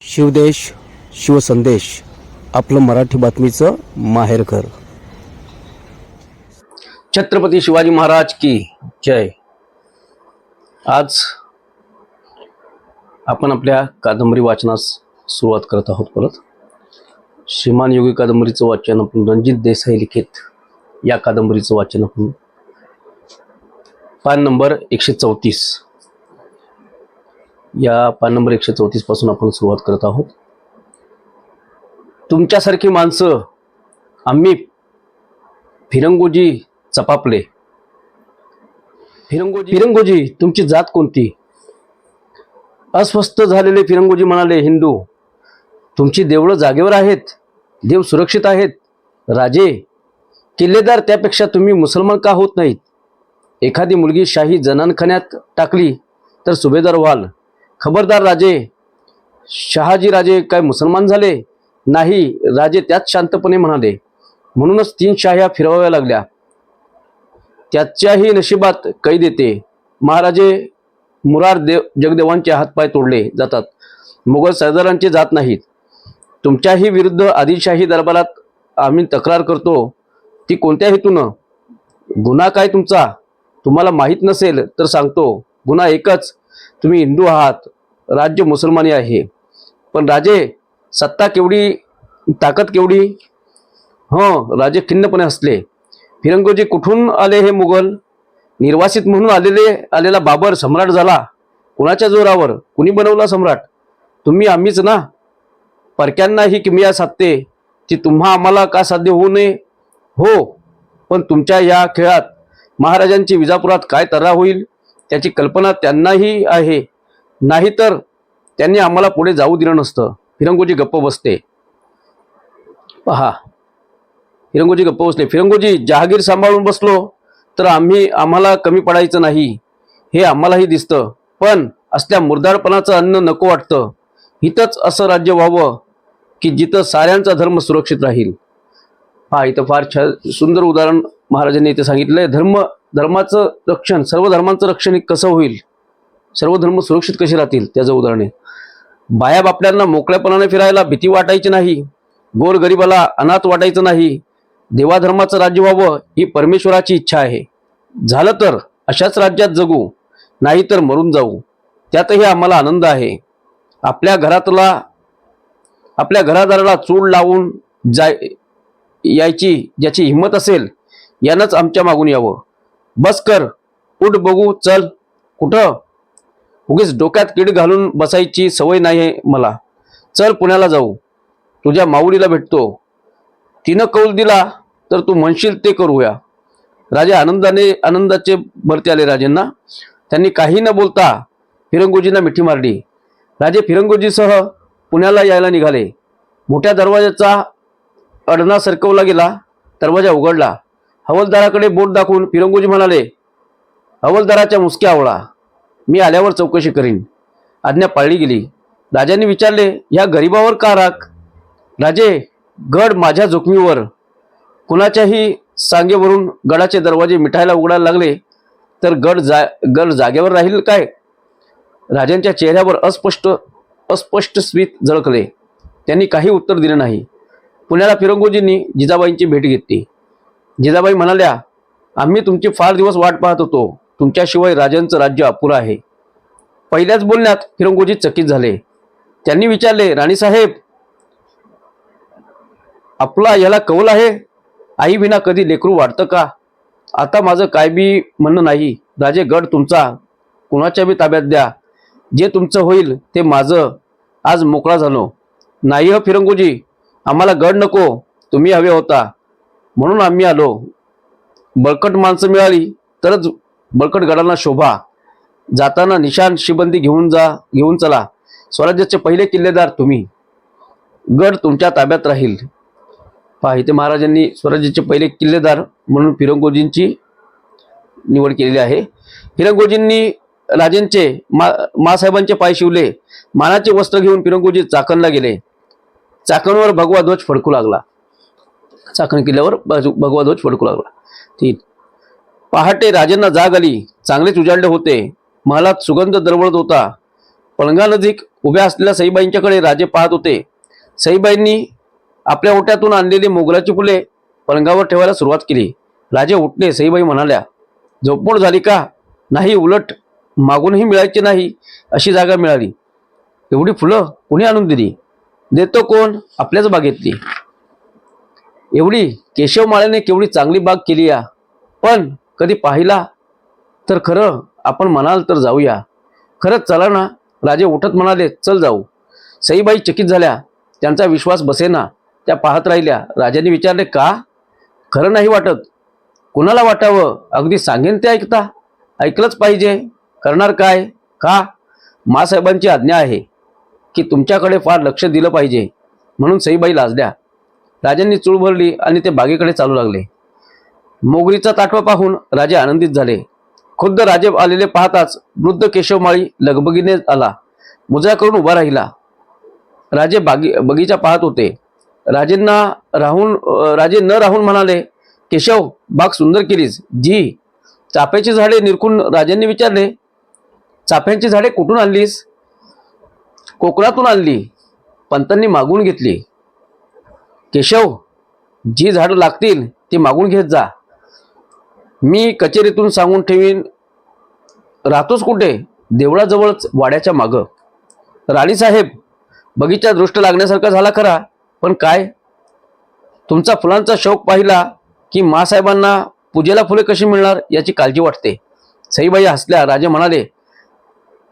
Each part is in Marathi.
शिवदेश शिवसंदेश आपलं मराठी बातमीचं माहेरघर। छत्रपती शिवाजी महाराज की जय। आज आपण आपल्या कादंबरी वाचनास सुरुवात करत आहोत। परत श्रीमान योगी कादंबरीचं वाचन आपण रणजित देसाई लिखित या कादंबरीचं वाचन आपण पान नंबर 134 या पान नंबर 134 पासून आपण सुरुवात करत आहोत। तुमच्यासारखी माणसं आम्ही फिरंगोजी चपापले। फिरंगोजी तुमची जात कोणती? अस्वस्थ झालेले फिरंगोजी म्हणाले, हिंदू। तुमची देवळं जागेवर आहेत, देव सुरक्षित आहेत। राजे किल्लेदार त्यापेक्षा तुम्ही मुसलमान का होत नाहीत? एखादी मुलगी शाही जनानखान्यात टाकली तर सुभेदार व्हाल। खबरदार राजे। शहाजी राजे काय मुसलमान झाले? नाही, राजे त्यात शांतपणे म्हणाले। म्हणूनच 3 शाह्या फिरवाव्या लागल्या। त्याच्याही नशिबात कैद येते। महाराजे मुरार जगदेवांचे हातपाय तोडले जातात, मुघल सरदारांचे जात नाहीत। तुमच्याही विरुद्ध आदिलशाही दरबारात आम्ही तक्रार करतो, ती कोणत्या हेतूनं? गुन्हा काय तुमचा? तुम्हाला माहीत नसेल तर सांगतो। गुन्हा एकच, तुम्ही हिंदू आहात, राज्य मुसलमानी आहे। पण राजे, सत्ता केवढी, ताकद केवढी? हो, राजे खिन्नपणे हसले। फिरंगोजी कुठून आले हे मुघल? निर्वासित म्हणून आलेला बाबर सम्राट झाला। कुणाच्या जोरावर? कुणी बनवला सम्राट? तुम्ही आम्हीच ना। परक्यांना ही किमया साधते, ती तुम्हा आम्हाला का साध्य होऊ नये? हो, पण तुमच्या या खेळात महाराजांची विजापुरात काय तऱ्हा होईल त्याची कल्पना त्यांनाही आहे। नाहीतर त्यांनी आम्हाला पुढे जाऊ दिलं नसतं। फिरंगोजी गप्प बसते। पहा, फिरंगोजी गप्प बसले। फिरंगोजी, जहागीर सांभाळून बसलो तर आम्हाला कमी पडायचं नाही, हे आम्हालाही दिसतं। पण असल्या मुर्दाडपणाचं अन्न नको वाटतं। इथंच असं राज्य व्हावं की जिथं साऱ्यांचा धर्म सुरक्षित राहील। हा, इथं फार सुंदर उदाहरण महाराजांनी इथे सांगितलंय। धर्माचं रक्षण, सर्व धर्मांचं रक्षण कसं होईल, सर्व धर्म सुरक्षित कसे राहतील त्याचं उदाहरण आहे। बाया बापड्यांना मोकळ्यापणाने फिरायला भीती वाटायची नाही, गोरगरिबाला अनाथ वाटायचं नाही। देवाधर्माचं राज्य व्हावं ही परमेश्वराची इच्छा आहे। झालं तर अशाच राज्यात जगू, नाही तर मरून जाऊ, त्यातही आम्हाला आनंद आहे। आपल्या घरादाराला चूल लावून यायची ज्याची हिंमत असेल यानंच आमच्या मागून यावं। बस कर, उठ बघू, चल। कुठं? उगीच डोक्यात कीड घालून बसायची सवय नाही मला। चल, पुण्याला जाऊ, तुझ्या माऊलीला भेटतो। तिनं कौल दिला तर तू म्हणशील ते करूया। राजे आनंदाचे भरते आले राजेंना। त्यांनी काही न बोलता फिरंगोजींना मिठी मारली। राजे फिरंगोजीसह पुण्याला यायला निघाले। मोठ्या दरवाजाचा अडणा सरकवला गेला। दरवाजा उघडला। हवालदाराकडे बोट दाखवून फिरंगोजी म्हणाले, हवालदाराच्या मुसक्या आवळा, मी आल्यावर चौकशी करीन। आज्ञा पाळली गेली। राजांनी विचारले, ह्या गरीबावर का राग? राजे, गड माझ्या जोखमीवर। कुणाच्याही सांगेवरून गडाचे दरवाजे मिठायला उघडायला लागले तर गड जागेवर राहील काय? राजांच्या चेहऱ्यावर अस्पष्ट स्मित झळकले। त्यांनी काही उत्तर दिले नाही। पुण्याला फिरंगोजींनी जिजाबाईंची भेट घेतली। जिजाबाई म्हणाल्या, आम्ही तुमची फार दिवस वाट पाहत होतो। तुमच्याशिवाय राजांचं राज्य अपुरं आहे। पहिल्याच बोलण्यात फिरंगोजी चकित झाले। त्यांनी विचारले, राणीसाहेब, आपला याला कौल आहे? आई विना कधी लेकरू वाढतं का? आता माझं काय बी म्हणणं नाही। राजे, गड तुमचा, कुणाच्या बी ताब्यात द्या। जे तुमचं होईल ते माझं। आज मोकळा झालो। नाही हो फिरंगोजी, आम्हाला गड नको, तुम्ही हवे होता म्हणून आम्ही आलो। बळकट माणसं मिळाली तरच बळकट गडांना शोभा। जाताना निशाण शिबंदी घेऊन चला। स्वराज्याचे पहिले किल्लेदार तुम्ही, गड तुमच्या ताब्यात राहील। पहा, इथे महाराजांनी स्वराज्याचे पहिले किल्लेदार म्हणून फिरंगोजींची निवड केलेली आहे। फिरंगोजींनी राजेंचे मासाहेबांचे पाय शिवले। मानाचे वस्त्र घेऊन फिरंगोजी चाकणला गेले। चाकणवर भगवा ध्वज फडकू लागला। चाकण किल्ल्यावर भगवा ध्वज फडकू लागला। 3 पहाटे राजांना जाग आली। चांगलेच उजाडले होते। महालात सुगंध दरवळत होता। पलंगानजीक उभ्या असलेल्या सईबाईंच्याकडे राजे पाहत होते. सईबाईंनी आपल्या ओट्यातून आणलेली मोगऱ्याची फुले पलंगावर ठेवायला सुरुवात केली. राजे उठले. सईबाई म्हणाल्या, झोपमोड झाली का? नाही, उलट मागूनही मिळायची नाही अशी जागा मिळाली. एवढी फुलं कुणी आणून दिली? देतो कोण? आपल्याच बागेतली. एवढी केशव माळेने केवढी चांगली बाग केली या. पण कधी पाहिला तर खरं? आपण म्हणाल तर जाऊया. खरंच चला ना. राजे उठत म्हणाले, चल जाऊ. सईबाई चकित झाल्या. त्यांचा विश्वास बसेना. त्या पाहत राहिल्या. राजांनी विचारले, का? खरं नाही वाटत? कुणाला वाटावं? अगदी सांगेन ते ऐकता. ऐकलंच पाहिजे. करणार काय? का? मासाहेबांची आज्ञा आहे की तुमच्याकडे फार लक्ष दिलं पाहिजे. म्हणून सईबाई लाजल्या. राजांनी चूळ भरली आणि ते बागेकडे चालू लागले. मोगरीचा ताटवा पाहून राजे आनंदित झाले. खुद्द राजे आलेले पाहताच वृद्ध केशवमाळी लगबगीने आला. मुजरा करून उभा राहिला. राजे बगीचा पाहत होते. राजे न राहून म्हणाले, केशव, बाग सुंदर केलीस. जी. चाफ्याची झाडे निरखून राजांनी विचारले, चाफ्यांची झाडे कुठून आणलीस? कोकणातून आणली. पंतांनी मागून घेतली. केशव, जी झाडं लागतील ती मागून घेत जा. मी कचेरीतून सांगून ठेवीन. राहतोस कुठे? देवळाजवळच, वाड्याच्या मागं. राणीसाहेब, बगीचा दृष्ट लागण्यासारखा झाला खरा, पण काय? तुमचा फुलांचा शौक पाहिला की मासाहेबांना पूजेला फुले कशी मिळणार याची काळजी वाटते. सईबाई हसल्या. राजे म्हणाले,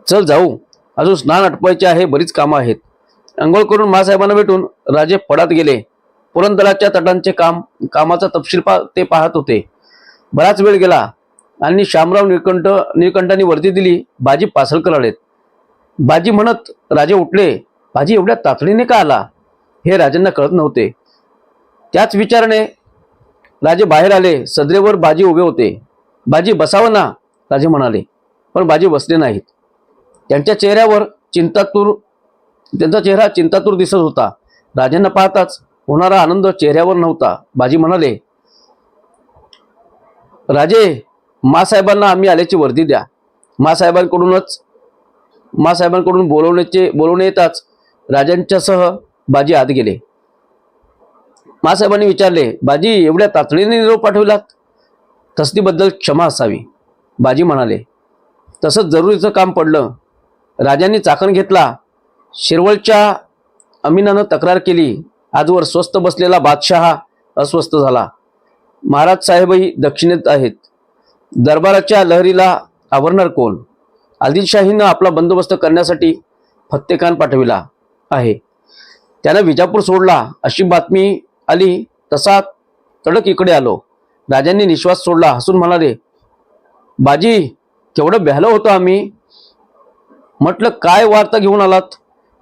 चल जाऊ. अजून स्नान आटपायचे आहे, बरीच कामं आहेत. अंघोळ करून मासाहेबांना भेटून राजे पडात गेले. पुरंदराच्या तटांचे कामाचा तपशील ते पाहत होते. बराच वेळ गेला आणि शामराव निळकंठांनी वर्दी दिली. बाजी पासळकर आलेत. बाजी म्हणत राजे उठले. बाजी एवढ्या तातडीने का आला हे राजांना कळत नव्हते. त्याच विचाराने राजे बाहेर आले. सदरेवर बाजी उभे होते. बाजी, बसावं ना, राजे म्हणाले. पण बाजी बसले नाहीत. त्यांच्या चेहरा चिंतातूर दिसत होता. राजांना पाहताच होणारा आनंद चेहऱ्यावर नव्हता. बाजी म्हणाले, राजे, मासाहेबांना आम्ही आल्याची वर्दी द्या. मासाहेबांकडून बोलवणे येताच राजांच्यासह बाजी आत गेले. मासाहेबांनी विचारले, बाजी, एवढ्या तातडीने निरोप पाठविलात? तसदीबद्दल क्षमा असावी. बाजी म्हणाले, तसंच जरुरीचं काम पडलं. राजांनी चाकण घेतला. शिरवळच्या अमीनानं तक्रार केली. आजवर स्वस्थ बसलेला बादशहा अस्वस्थ झाला. महाराज साहेबही दक्षिणेत आहेत. दरबाराच्या लहरीला आवरणार कोण? आदिलशाहीनं आपला बंदोबस्त करण्यासाठी फत्तेखान पाठविला आहे. त्यानं विजापूर सोडला अशी बातमी आली. तसा तडक इकडे आलो. राजांनी निश्वास सोडला. हसून म्हणाले, बाजी, केवढं भ्यालं होतं आम्ही. म्हटलं, काय वार्ता घेऊन आलात?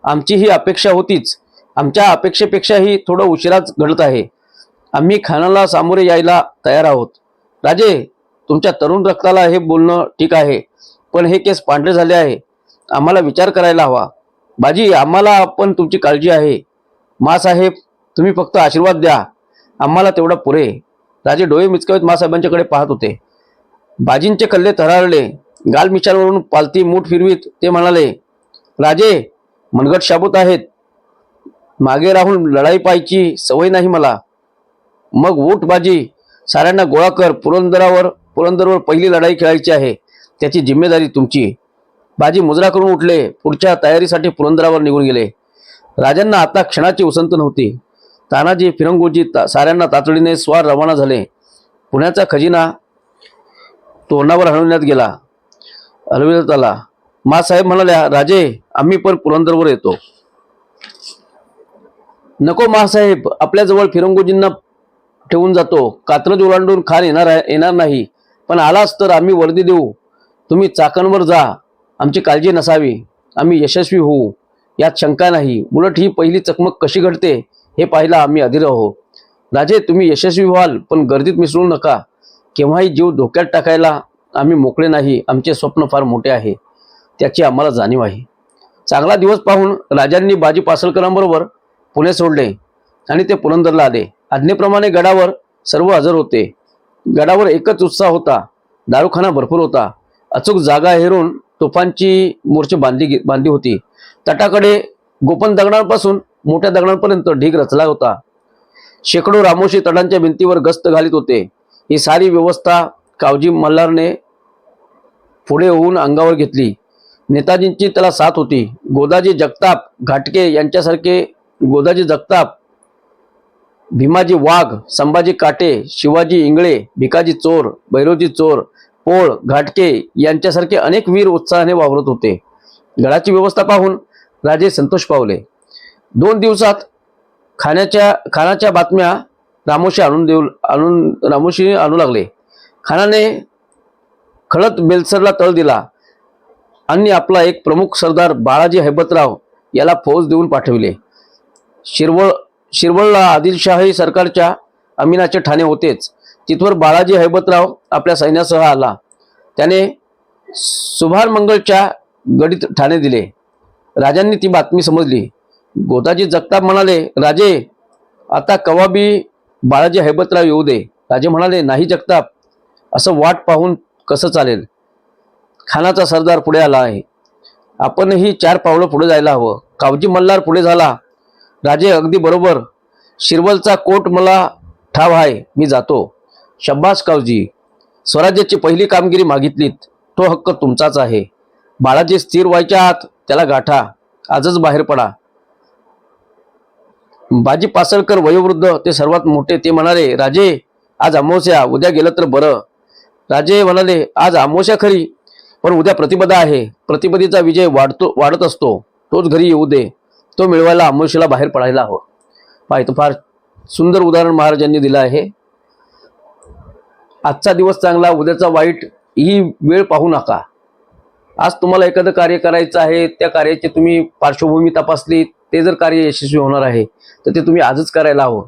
आमची ही अपेक्षा होतीच. आमच्या अपेक्षेपेक्षाही थोडं उशिराच घडत आहे. आम्ही खानाला सामोरे यायला तयार आहोत. राजे, तुमच्या तरुण रक्ताला हे बोलणं ठीक आहे, पण हे केस पांढरे झाले आहे. आम्हाला विचार करायला हवा. बाजी, आम्हाला पण तुमची काळजी आहे. मासाहेब, तुम्ही फक्त आशीर्वाद द्या, आम्हाला तेवढा पुरे. राजे डोळे मिचकावत मासाहेबांच्याकडे पाहत होते. बाजींचे कल्ले थरारले. गाल मिशांवरून पालती मूठ फिरवीत ते म्हणाले, राजे, मनगट शाबूत आहेत. मागे राहून लढाई पाहायची सवय नाही मला. मग उठ बाजी, साऱ्यांना गोळा कर. पुरंदरवर पहिली लढाई खेळायची आहे. त्याची जिम्मेदारी तुमची. बाजी मुजरा करून उठले. पुढच्या तयारीसाठी पुरंदरावर निघून गेले. राजांना आता क्षणाची उसंत नव्हती. तानाजी, फिरंगोजी साऱ्यांना तातडीने स्वार रवाना झाले. पुण्याचा खजिना तोरणावर हलविण्यात आला. मासाहेब म्हणाल्या, राजे, आम्ही पण पुरंदरवर येतो. नको मासाहेब, आपल्याजवळ फिरंगोजींना ठेवून जातो. कात्रज ओलांडून खान येणार नाही. पण आलाच तर आम्ही वर्दी देऊ. तुम्ही चाकणवर जा. आमची काळजी नसावी. आम्ही यशस्वी होऊ यात शंका नाही. उलट ही पहिली चकमक कशी घडते हे पाहायला आम्ही अधीर आहोत. राजे, तुम्ही यशस्वी व्हाल, पण गर्दीत मिसळू नका. केव्हाही जीव धोक्यात टाकायला आम्ही मोकळे नाही. आमचे स्वप्न फार मोठे आहे, त्याची आम्हाला जाणीव आहे. चांगला दिवस पाहून राजांनी बाजी पासळकरांबरोबर पुणे सोडले आणि ते पुरंदरला आले. आज्ञेप्रमाणे गडावर सर्व हजर होते. गडावर एकच उत्साह होता. दारूखाना भरपूर होता. अचूक जागा हेरून तोफांची मोर्चे बांधली होती. तटाकडे गोपन दगडांपासून मोठ्या दगडांपर्यंत ढीग रचला होता. शेकडो रामोशी तटांच्या भिंतीवर गस्त घालीत होते. ही सारी व्यवस्था कावजी मल्हारने पुढे होऊन अंगावर घेतली. नेताजींची त्याला साथ होती. गोदाजी जगताप घाटके यांच्यासारखे गोदाजी जगताप, भीमाजी वाघ, संभाजी काटे, शिवाजी इंगळे, भिकाजी चोर, भैरोजी चोर, पोळ घाटके यांच्यासारखे अनेक वीर उत्साहाने वावरत होते. गडाची व्यवस्था पाहून राजे संतोष पावले. 2 दिवसात खानाच्या बातम्या रामोशी आणू लागले. खानाने खळत बेलसरला तळ दिला आणि आपला एक प्रमुख सरदार बाळाजी हैबतराव याला फौज देऊन पाठविले. शिरवळला आदिलशाही सरकारच्या अमीनाचे ठाणे होतेच. तिथवर बाळाजी हैबतराव आपल्या सैन्यासह आला. त्याने सुभानमंगळच्या गडीत ठाणे दिले. राजांनी ती बातमी समजली. गोदाजी जगताप म्हणाले, राजे आता कवाबी बाळाजी हैबतराव येऊ दे. राजे म्हणाले, नाही जगताप, असं वाट पाहून कसं चालेल. खानाचा सरदार पुढे आला आहे. आपणही 4 पावलं पुढे जायला हवं. कावजी मल्हार पुढे झाला. राजे अगदी बरोबर. शिरवलचा कोट मला ठाव आहे. मी जातो. शब्बास कावजी. स्वराज्याची पहिली कामगिरी मागितलीत. तो हक्क तुमचाच आहे. बाळाजी स्थिर व्हायच्या आत त्याला गाठा. आजच बाहेर पडा. बाजी पासळकर वयोवृद्ध, ते सर्वात मोठे, ते म्हणाले, राजे आज अमावस्या, उद्या गेलं तर बरं. राजे म्हणाले, आज अमावस्या खरी, पण उद्या प्रतिपदा आहे. प्रतिपदेचा विजय वाढत असतो. तोच घरी येऊ दे. तो मिळवायला अमावस्येला बाहेर पडायला हवं. पाहिजे फार सुंदर उदाहरण महाराजांनी दिलं आहे. आजचा दिवस चांगला, उद्याचा वाईट, ही वेळ पाहू नका. आज तुम्हाला एखादं कार्य करायचं आहे, त्या कार्याची तुम्ही पार्श्वभूमी तपासली, ते जर कार्य यशस्वी होणार आहे तर ते तुम्ही आजच करायला हवं.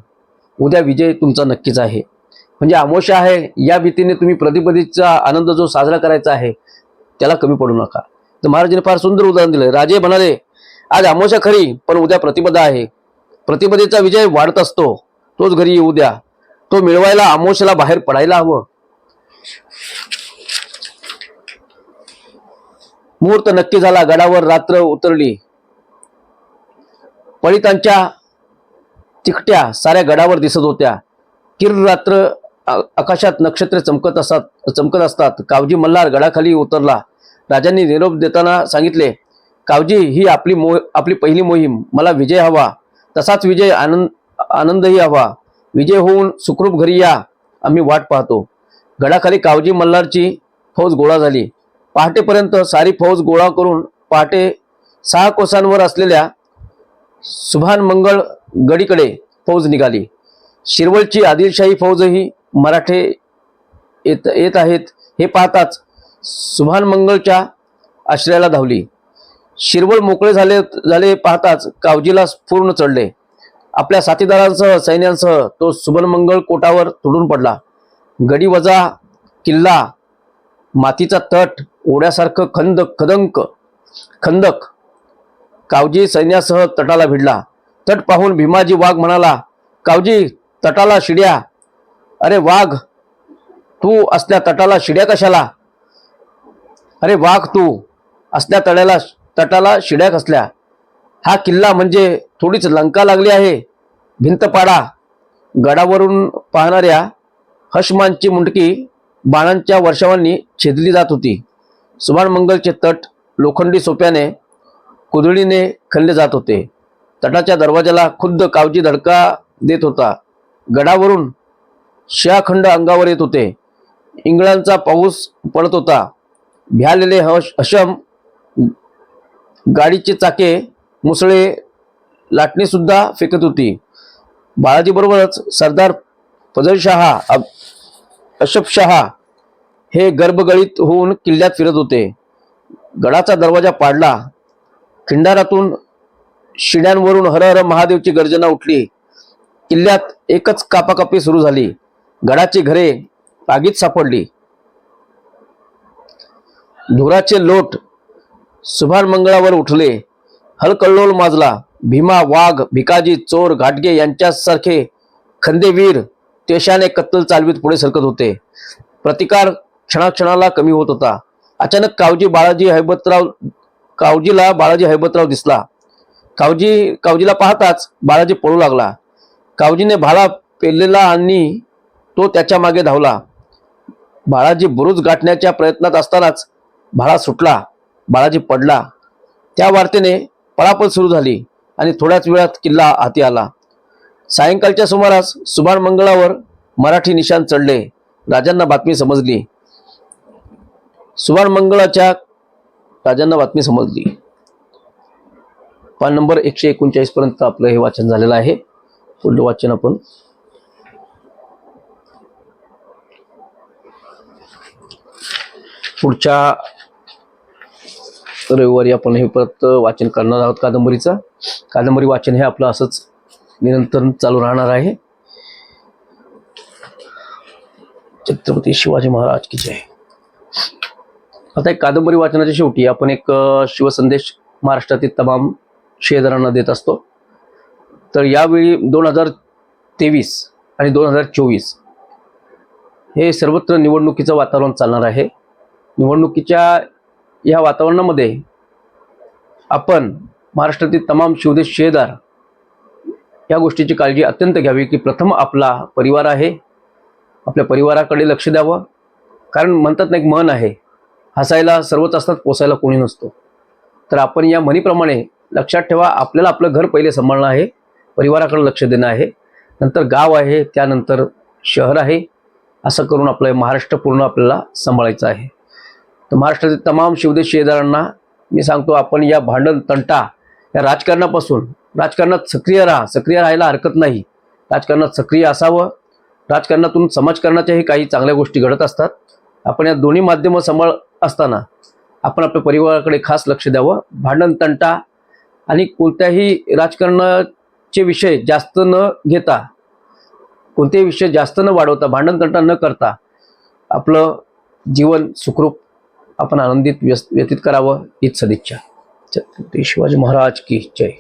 उद्या विजय तुमचा नक्कीच आहे. म्हणजे अमावस्या आहे या भीतीने तुम्ही प्रतिपदेचा आनंद जो साजरा करायचा आहे त्याला कमी पडू नका. तर महाराजांनी फार सुंदर उदाहरण दिलं. राजे म्हणाले, आज अमावस्या खरी, पण उद्या प्रतिपदा आहे. प्रतिपदेचा विजय वाढत असतो. तोच घरी येऊ द्या. तो मिळवायला अमावस्येला बाहेर पडायला हवं. मुहूर्त नक्की झाला. गडावर रात्र उतरली. पळितांच्या चिकट्या साऱ्या गडावर दिसत होत्या. किर रात्र आकाशात नक्षत्रे चमकत असतात. कावजी मल्हार गडाखाली उतरला. राजांनी निरोप देताना सांगितले, कावजी, ही आपली पहिली मोहीम. मला विजय हवा, तसाच विजय आनंदही हवा. विजय होऊन सुखरूप घरी या. आम्ही वाट पाहतो. गडाखाली कावजी मल्हारची फौज गोळा झाली. पहाटेपर्यंत सारी फौज गोळा करून पहाटे 6 कोसांवर असलेल्या सुभानमंगळ गडीकडे फौज निघाली. शिरवळची आदिलशाही फौजही मराठे येत आहेत हे पाहताच सुभानमंगळच्या आश्रयाला धावली. शिरवळ मोकळे झाले पाहताच कावजीला पूर्ण चढले. आपल्या साथीदारांसह सैन्यांसह तो सुभानमंगळ कोटावर तुडून पडला. गडी वजा किल्ला, मातीचा तट, ओढ्यासारखं खंदक. कावजी सैन्यासह तटाला भिडला. तट पाहून भीमाजी वाघ म्हणाला, कावजी, तटाला शिड्या. अरे वाघ, तू असल्या तटाला शिड्या कशाला? अरे वाघ, तू असल्या तटाला शिड्या कसल्या? हा किल्ला म्हणजे थोडीच लंका लागली आहे. भिंत पाडा. गडावरून पाहणाऱ्या हशमांची मुंडकी बाणांच्या वर्षावांनी छेदली जात होती. सुभानमंगळचे तट लोखंडी सोप्याने कुदळीने खणले जात होते. तटाच्या दरवाजाला खुद्द कावजी धडका देत होता. गडावरून शिळाखंड अंगावर येत होते. इंगळांचा पाऊस पडत होता. भ्यालेले हशम गाडीचे चाके, मुसळे, लाटणी सुद्धा फेकत होती. बाळाजी बरोबरच सरदार फजलशहा, अशफशहा हे गर्भगळीत होऊन किल्ल्यात फिरत होते. गडाचा दरवाजा पाडला. खिंडारातून शिड्यांवरून हर हर महादेवची गर्जना उठली. किल्ल्यात एकच कापाकापी सुरू झाली. गडाची घरे आगीत सापडली. धुराचे लोट सुभानमंगळावर उठले. हलकल्लोल माजला. भीमा, वाघ, भिकाजी, चोर, घाटगे यांच्यासारखे खंदेवीर तेशाने कत्तल चालवीत पुढे सरकत होते. प्रतिकार क्षणाक्षणाला कमी होत होता. अचानक कावजीला बाळाजी हैबतराव दिसला. कावजीला पाहताच बाळाजी पळू लागला. कावजीने भाला पेललेला आणि तो त्याच्या मागे धावला. बाळाजी बुरुज गाठण्याच्या प्रयत्नात असतानाच भाला सुटला. बाळाजी पडला. त्या वार्तेने पळापळ सुरू झाली आणि थोड्याच वेळात किल्ला हाती आला. सायंकाळच्या सुमारास सुभान मंगळावर मराठी निशाण चढले. राजांना बातमी समजली. सुभान मंगळाच्या राजांना बातमी समजली. पान नंबर 139 पर्यंत आपलं हे वाचन झालेलं आहे. पुढलं वाचन आपण पुढच्या रविवारी आपण हे परत वाचन करणार आहोत कादंबरीचं. कादंबरी वाचन हे आपलं असंच निरंतर चालू राहणार आहे. छत्रपती शिवाजी महाराज की जय. आता एक कादंबरी वाचनाच्या शेवटी आपण एक शिवसंदेश महाराष्ट्रातील तमाम शेतकऱ्यांना देत असतो. तर यावेळी 2023 आणि 2024 हे सर्वत्र निवडणुकीचं वातावरण चालणार आहे. निवडणुकीच्या या वातावरणामध्ये आपण महाराष्ट्रातील तमाम शिवदेश शेहेदार या गोष्टीची काळजी अत्यंत घ्यावी की प्रथम आपला परिवार आहे, आपल्या परिवाराकडे लक्ष द्यावं. कारण म्हणतात ना, एक म्हण आहे, हसायला सर्वच असतात, पोसायला कोणी नसतो. तर आपण या म्हणीप्रमाणे लक्षात ठेवा, आपल्याला आपलं घर पहिले सांभाळणं आहे, परिवाराकडे लक्ष देणं आहे, नंतर गाव आहे, त्यानंतर शहर आहे. असं करून आपलं महाराष्ट्र पूर्ण आपल्याला सांभाळायचं आहे. तर महाराष्ट्रातील तमाम शिवदेश शेहेदारांना मी सांगतो, आपण या भांडण तंटा या राजकारणात सक्रिय राहा. सक्रिय राहायला हरकत नाही. राजकारणात सक्रिय असावं. राजकारणातून समाजकारणाच्याही काही चांगल्या गोष्टी घडत असतात. आपण या दोन्ही माध्यमं सांभाळ असताना आपण आपल्या परिवाराकडे खास लक्ष द्यावं. भांडण तंटा आणि कोणत्याही राजकारणाचे विषय जास्त न घेता, कोणतेही विषय जास्त न वाढवता, भांडण तंटा न करता आपलं जीवन सुखरूप आपण आनंदित व्यतीत करावं हीच सदिच्छा. छत्रपती शिवाजी महाराज की जय.